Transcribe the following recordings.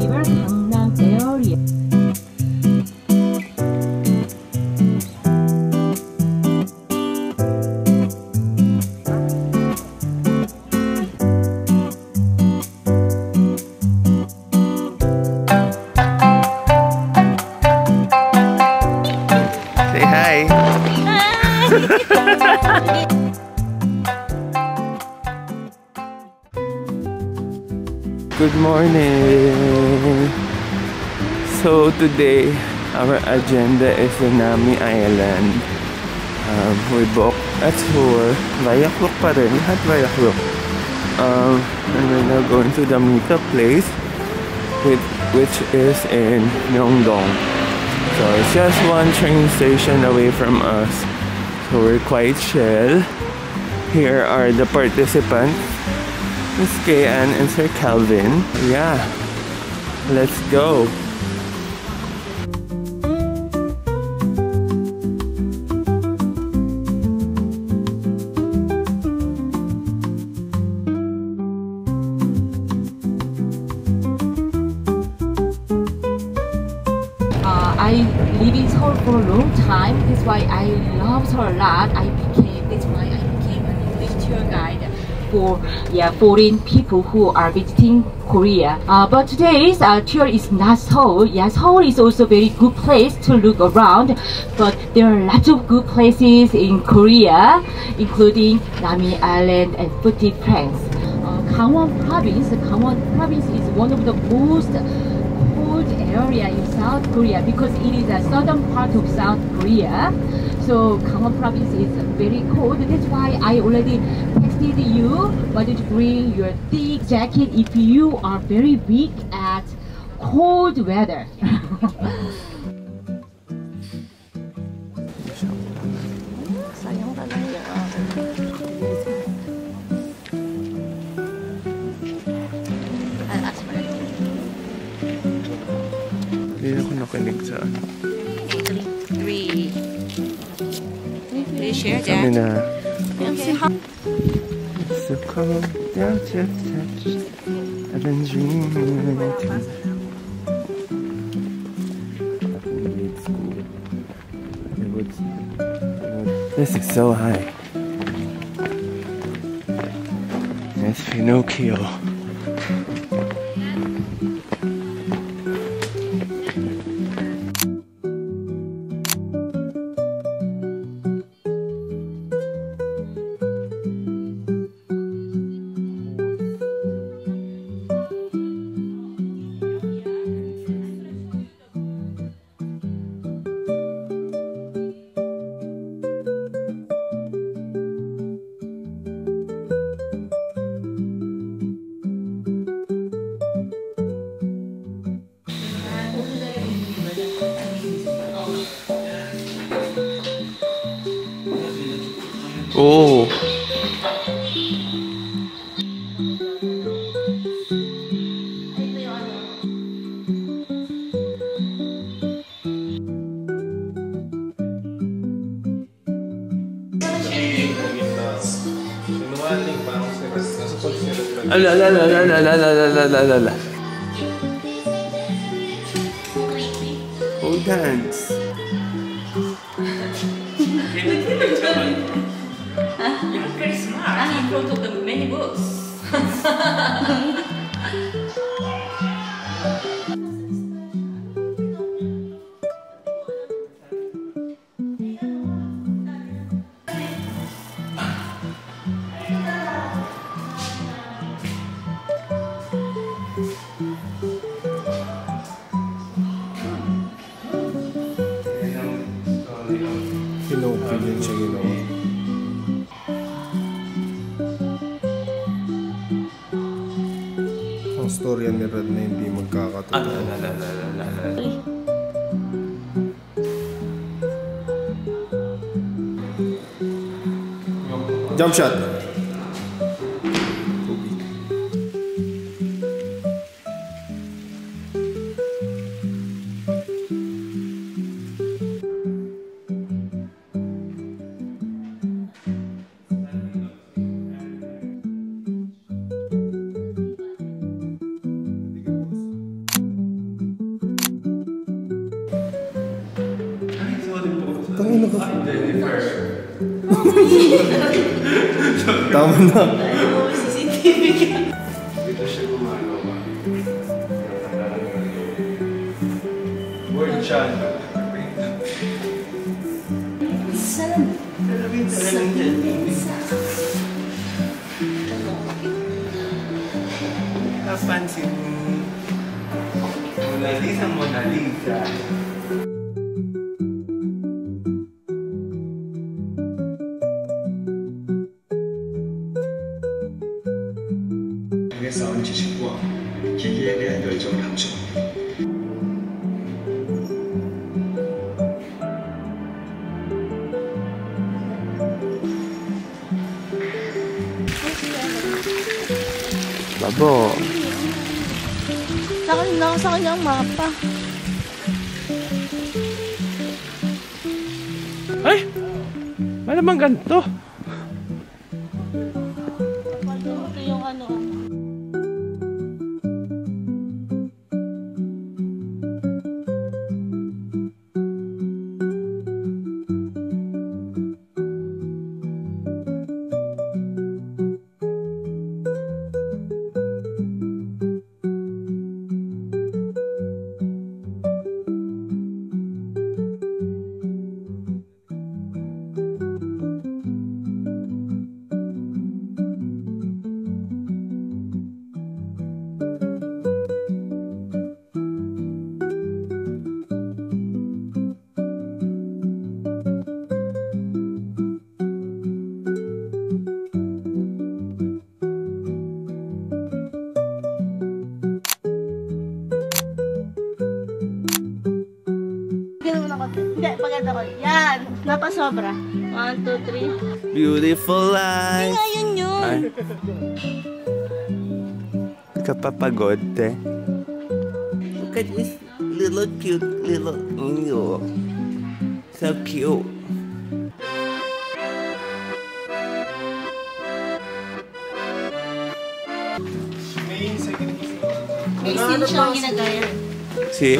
River, Gangnam area. Say hi. Good morning. So today our agenda is in Nami Island. We booked a tour via Klook pa rin, lahat via Klook. And we're now going to the meetup place, which is in Myeongdong. So it's just one train station away from us. So we're quite chill. Here are the participants, Miss Kayan and Sir Calvin. Yeah, let's go. I live in Seoul for a long time. That's why I love Seoul a lot. That's why I became an English tour guide for foreign people who are visiting Korea. But today's tour is not Seoul. Yeah, Seoul is also a very good place to look around. But there are lots of good places in Korea, including Nami Island and Phuket, France. Gangwon province. Gangwon province is one of the most area in South Korea because it is a southern part of South Korea. So Gangwon province is very cold. That's why I already texted you wanted to bring your thick jacket if you are very weak at cold weather. Hindi ako nakinig sa Three. Please share kami that. na. Okay. So come down to touch. I've been dreaming. This is so high. It's Pinocchio. Oh. Ala. Oh, dance. You're very smart. I'm in front of the many books. Pinopilin siya ginawa. Ang storya ni Rad na hindi magkakatotoo. Jump shot! Tangina ka. Tama na. CCTV ka. Dito siya gumagawa. Word chan. Napansin Mona Lisa, Mona Lisa. Babo. Sa kanyang mapa. Ay! Malamang ganito. Ito yung ano. Hindi, paganda ko. Yan. Napasobra. 1, 2, 3. Beautiful life. Nga yun yun. Ay. Hindi ka papagod, te. Look at this little cute little Unyo. So cute. May sin siyang ginagaya. See?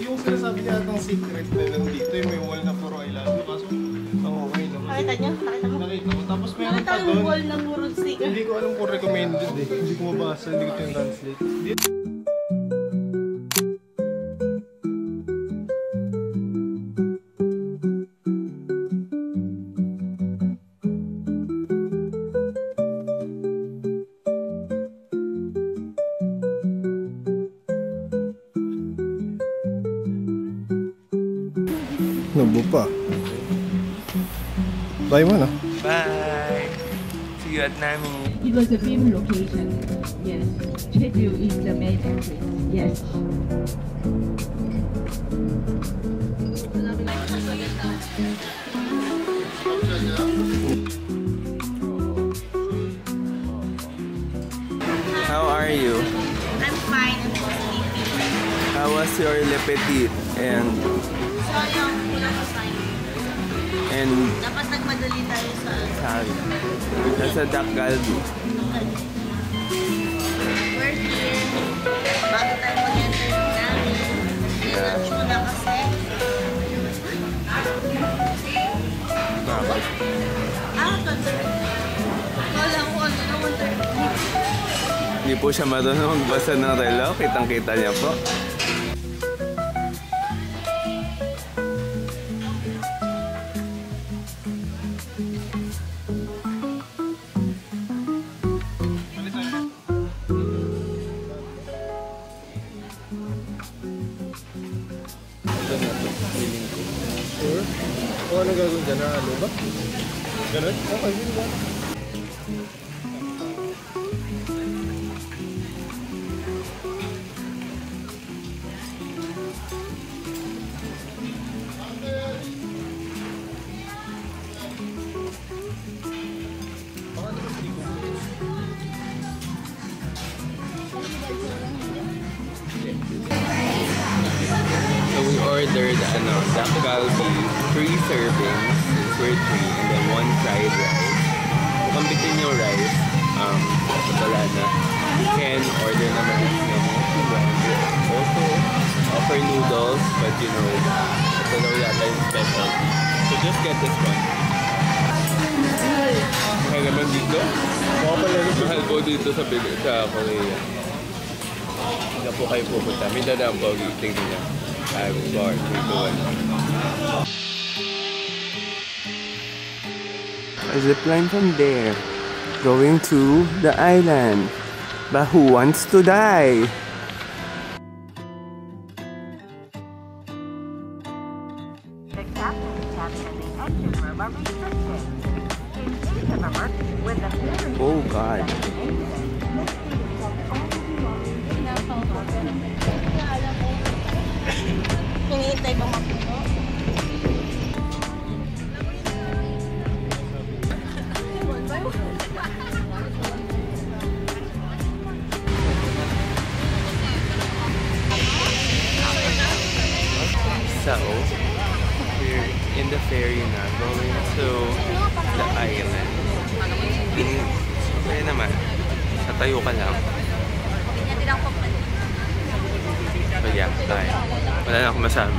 Yung sinasabi niya atang secret na nandito yung may wall na puro I love you. Kaso, okay naman. Nakita niyo? Nakita mo? Nakita ko. Tapos meron Nakita pa yung doon. wall na puro sticker. Hindi ko alam kung recommended eh. Hindi ko mabasa. Hindi ko translate. Nabo pa. Bye mo na. Bye. See you at Nami. It was a film location. Yes. Jeju is the main entrance. Yes. How are you? I'm fine. I'm so sleepy. How was your Le Petit? And Sayang. Wala ko sign. Dapat nagmadali tayo sa... sorry. Nasa Dak Galbi. We're here. Bago tayo mag-enter ng namin. Lunch muna kasi. Bakit? Concert. Kala ko ano na 1:30. Hindi po siya marunong magbasa ng relo. Kitang-kita niya po. Sure? O ano gagawin dyan? Ano ba? Ganun? Okay, yun ba? So we ordered Dak Galbi, 3 servings, since we're 3, and then 1 fried rice. Kung kambitin yung rice, wala na. You can order naman as many as you want. We also offer noodles, but you know, Ito daw yata yung specialty. So just get this one. Mahal naman dito. Mahal po dito sa Korea. Hindi na po kayo pupunta. May dadaan po. Tingnan niya. I'm sorry. A zipline from there. Going to the island. But who wants to die? The captain's cabin and the engine room are restricted. In case of emergency, when the ferry Oh God. Hinihintay bang mapuno? So, we're in the ferry na going to the island. Okay naman. Natayo ka lang. So yeah, tayo. Wala na akong masabi.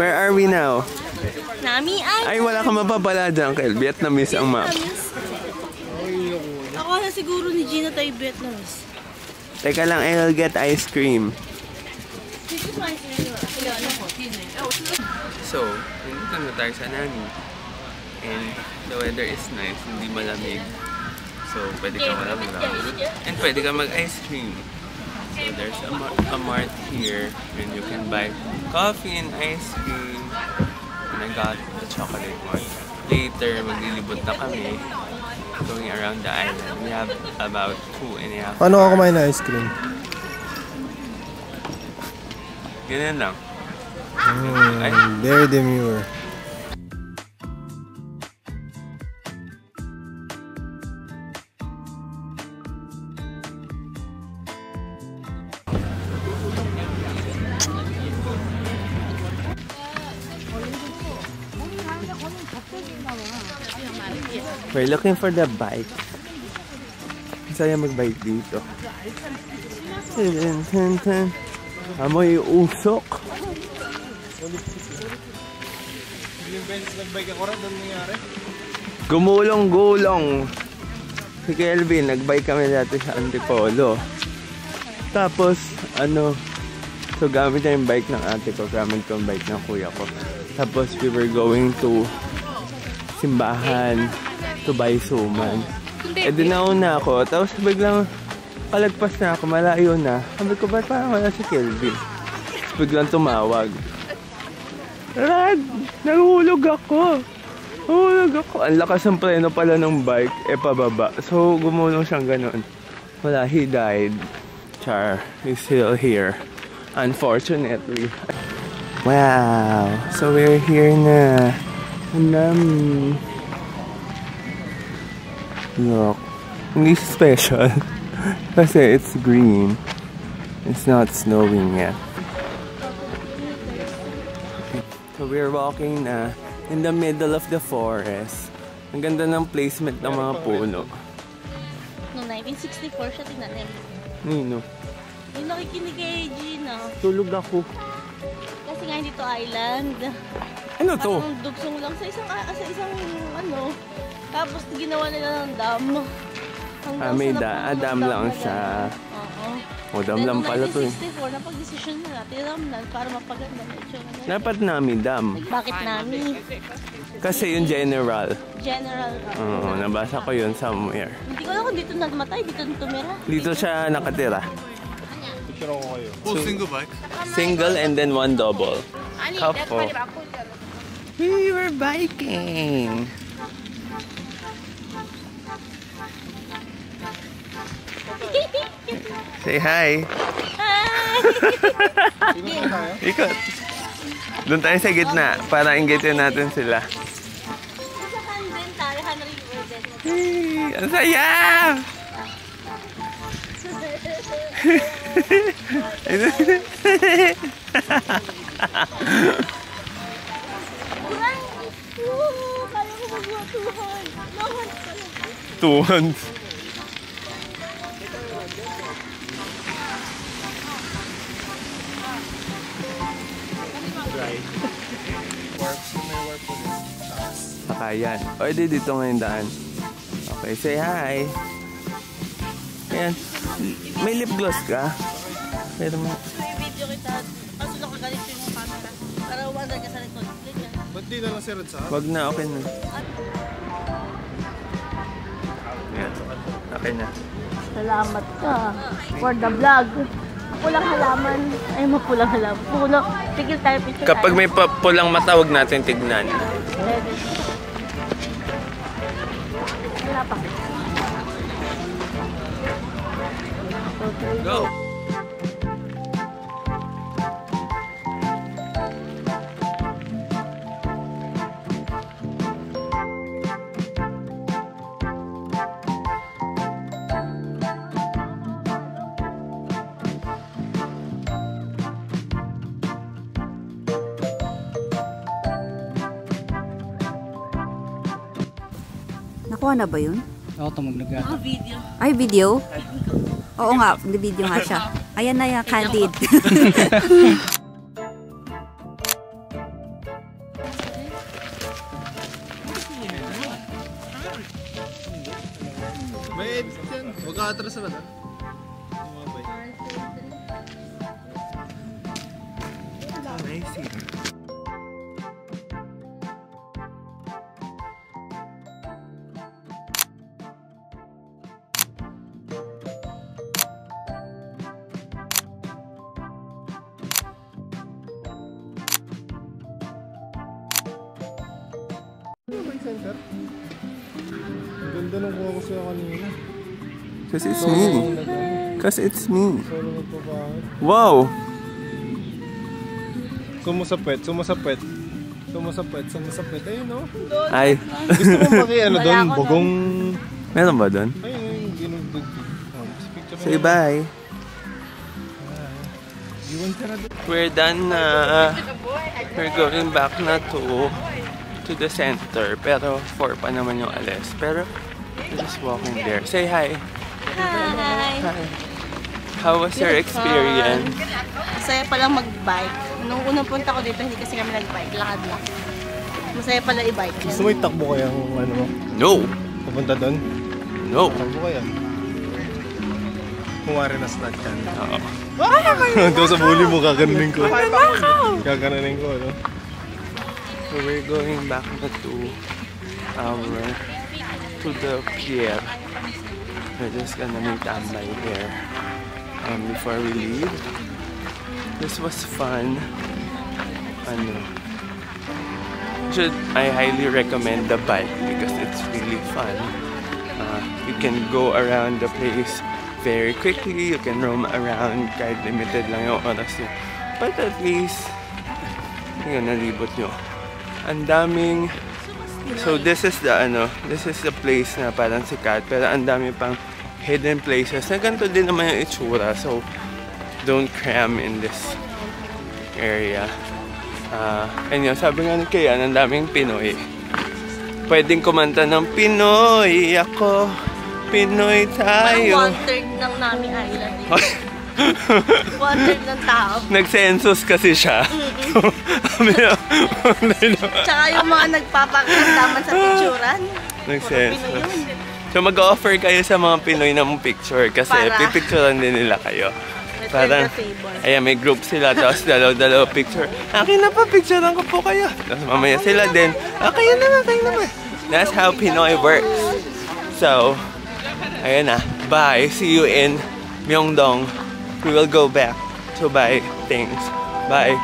Where are we now? Nami, Ay, wala ka mapapala dyan, Kel. Vietnamese ang map. Ako na siguro ni Gina tayo Vietnamese. Teka lang, I'll get ice cream. So, nandito na tayo sa Nami. And the weather is nice, hindi malamig. So, pwede ka malamig. And pwede ka mag-ice cream. So, there's a mart here and you can buy coffee and ice cream. And I got the chocolate one. Later, maglilibot na kami going around the island. We have about 2.5 Paano ako kumain na ice cream? Ganyan lang. Very demure. We're looking for the bike. Saya mag-bike dito. Amoy usok. Yung beses nag-bike ako rin, doon nangyari. Gumulong-gulong. Si Kelvin, nag-bike kami dati sa Antipolo. Tapos, so gamit niya yung bike ng ate ko, gamit ko yung bike ng kuya ko. Tapos, we were going to simbahan to buy suman. Eh, dinauna ako. Tapos, biglang kalagpas na ako, malayo na. Sabi ko, ba't parang wala si Kelvin? Biglang tumawag. Rad! Nahulog ako! Nahulog ako! Ang lakas ng preno pala ng bike, pababa. So, gumulong siyang ganun. Wala, he died. Char, he's still here. Unfortunately. Wow! So, we're here na. Look. Hindi special. Kasi it's green. It's not snowing yet. So we're walking na in the middle of the forest. Ang ganda ng placement ng mga puno. Noong 1964 siya tinanim. Nino? Yung nakikinig kay Gina. Tulog ako. Kasi nga dito island. Ano to? Parang dugsong lang sa isang tapos ginawa nila ng dam. May dam lang siya. Oo. O, dam lang pala to eh. 1964, napag-desisyon nila, tinamnan para mapaganda. Dapat namin dam. Bakit namin? Kasi yung general. General. Oo, nabasa ko yun somewhere. Hindi ko alam kung dito namatay, dito tumira. Dito siya nakatira. Picture ako kayo. Single bike? Single and then one double. Couple. We were biking. Say hi. Hi! Ikot. Doon tayo sa gitna para inggitin natin sila. Sa kanben, tarihan na rin yung urban. Hey, ang saya! 2 hands. Warp. May warp ulit. Saka yan. O, edi dito ngayon daan. Okay, say hi. Ayan. May lip gloss ka? Pero mo. May video kita. Kaso nakaganito yung camera. Para wala ka sa likod. Ganyan. Ba't di na lang si Rod sa Wag na, okay na. Ayan. Okay na. Salamat ka for the vlog. Pulang halaman. Ay, mapulang halaman. Puno. Tigil tayo, picture Kapag may pulang mata, wag natin tignan. Wala pa. Go! Nakuha na ba yun? Oo, tumugnog na. Video. Ay, video? Oo nga, video nga siya. Ayan na yan, Candid. May edit yan. Huwag ka atras na ba? Amazing. Center. Ang ganda nung kuha ko sa'yo kanina. Because it's me. Because it's me. Solo nagpapahit. Wow! Sumusapit, sumusapit. Sumusapit, sumusapit. Ayun o. Ay. Gusto mo paki ano doon? Bugong... Meron ba doon? Ayun, ayun. Ginugdug. Say bye. Iwan ka na doon. We're done na. We're going back na to the center. Pero 4 pa naman yung alis. Pero we're just walking there. Say hi. Hi! Hi. How was your experience? Masaya palang mag-bike. Nung unang punta ko dito, hindi kasi kami nag-bike. Lakad lang. Masaya pala i-bike. Gusto mo itakbo kaya kung ano mo? No! Pupunta doon? No! Takbo kaya. Kumari na slot ka. Oo. Doon sa bully mo, kaganunin ko. Kaganunin ko, ano? So we're going back na to the pier. We're just gonna meet Ambay here before we leave. This was fun. I highly recommend the bike because it's really fun. You can go around the place very quickly. You can roam around kahit limited lang yung oras nyo. But at least, yun, nalibot nyo. Ang daming... So this is the place na parang sikat. Pero ang dami pang hidden places na ganito din naman yung itsura. So, don't cram in this area. And yun, sabi nga ni Kian, ang daming Pinoy. Pwedeng kumanta ng Pinoy ako, Pinoy tayo. Parang 1/3 ng naming island. 1/3 ng tao. Nag-census kasi siya. Tsaka yung mga nagpapakandaman sa picturan. Nag-census. So mag-offer kayo sa mga Pinoy ng picture kasi pipicturean din nila kayo. Parang, ayan, may group sila, tapos dalaw-dalaw picture. Akin na pa, picturean ko po kayo. Tapos mamaya sila din, kayo naman. That's how Pinoy works. So, ayun na. Bye. See you in Myeongdong. We will go back to buy things. Bye.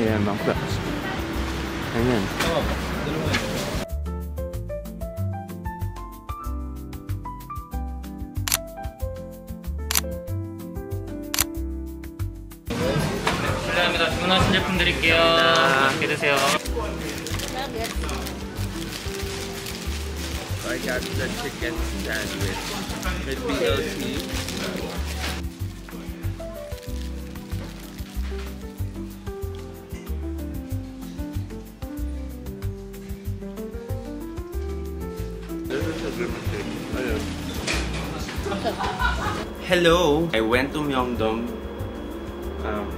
Ayan, mga class. Ayan. 주문하신 제품 드릴게요. 맛있게 드세요. I got the chicken sandwich with BLT. limited. Ayun. Hello! I went to Myeongdong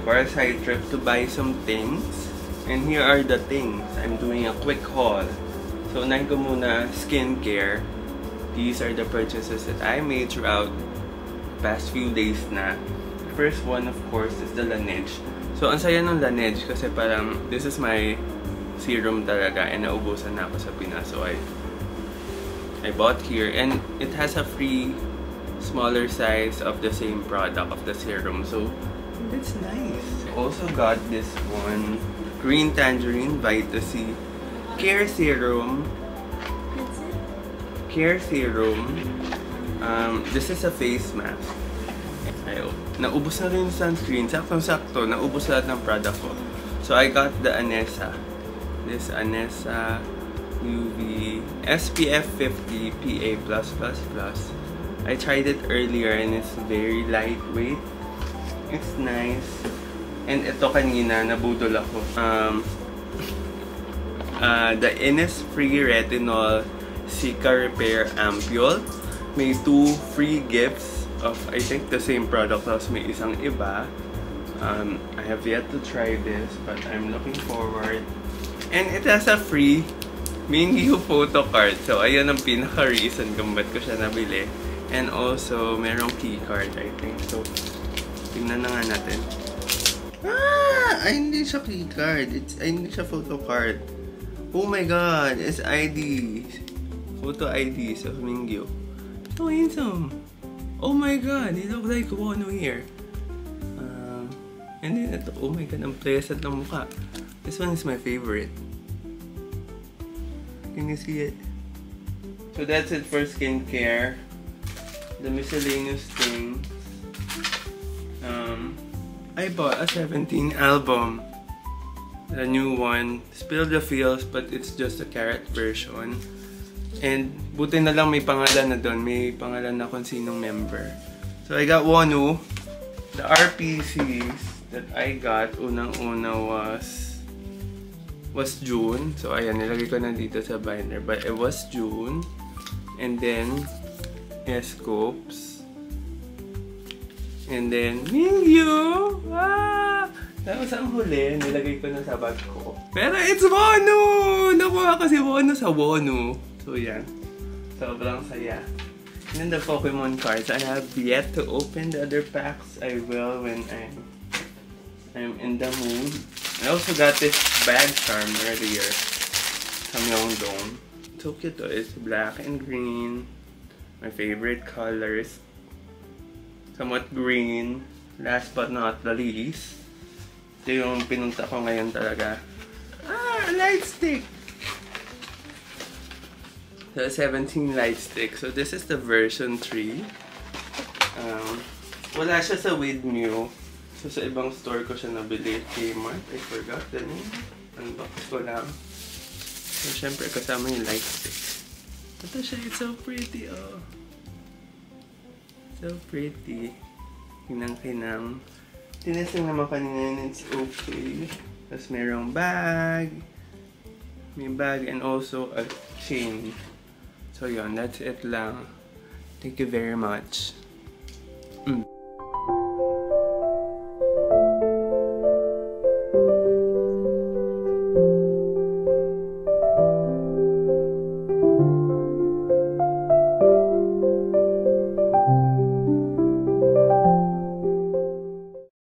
for a side trip to buy some things. And here are the things. I'm doing a quick haul. So, unahin ko muna skincare. These are the purchases that I made throughout the past few days na. The first one, of course, is the Laneige. So, ang saya ng Laneige kasi parang this is my serum talaga and naubusan na ako sa Pinas. So, I bought here and it has a free smaller size of the same product of the serum. So, that's nice. I also got this one, Green Tangerine Vita C Care Serum. Care Serum. This is a face mask. Ayaw. Naubos na rin yung sunscreen. Saktong-sakto. Naubos lahat ng product ko. So, I got the Anessa. This Anessa UV SPF 50 PA+++. I tried it earlier and it's very lightweight. It's nice. And ito kanina, nabudol ako. The Innisfree Retinol Cica Repair Ampule. May 2 free gifts of, I think, the same product. Tapos may isang iba. I have yet to try this, but I'm looking forward. And it has a free Mingyu photo card. So, ayun ang pinaka-reason kung ba't ko siya nabili. And also, merong key card, I think. So, tingnan na nga natin. Ay, hindi siya key card. Ay, hindi siya photo card. Oh my god, it's ID. Photo ID sa Mingyu. So handsome. Oh my god, he looks like Wano here. And then ito, oh my god, ang pleasant ng mukha. This one is my favorite. Can you see it? So that's it for skincare. The miscellaneous thing. I bought a 17 album. The new one. Spill the Feels, but it's just a carrot version. And buti na lang may pangalan na doon. May pangalan na kung sinong member. So I got Wonu. The RPCs that I got, unang-una was June. So ayan, nilagay ko na dito sa binder. But it was June. And then Scopes. And then Mingyu! Tapos ang huli, nilagay ko na sa bag ko. Pero it's Wonu! Nakuha kasi Wonu sa Wonu. So yan. Sobrang saya. And then the Pokemon cards. I have yet to open the other packs. I will when I'm in the mood. I also got this bag charm earlier. Sa Myeongdong. So cute to. It's black and green. My favorite colors. Somewhat green. Last but not the least. Ito yung pinunta ko ngayon talaga. Light stick! The 17 light stick. So this is the version 3. Wala siya sa Widmew. So sa ibang store ko siya nabili. Kmart. I forgot the name. Unbox ko lang. So syempre kasama yung light stick. Ito siya. It's so pretty. Oh. So pretty. Kinang-kinang. Tinesting naman kanina and it's okay. Tapos merong bag. May bag and also a chain. So yun, that's it lang. Thank you very much.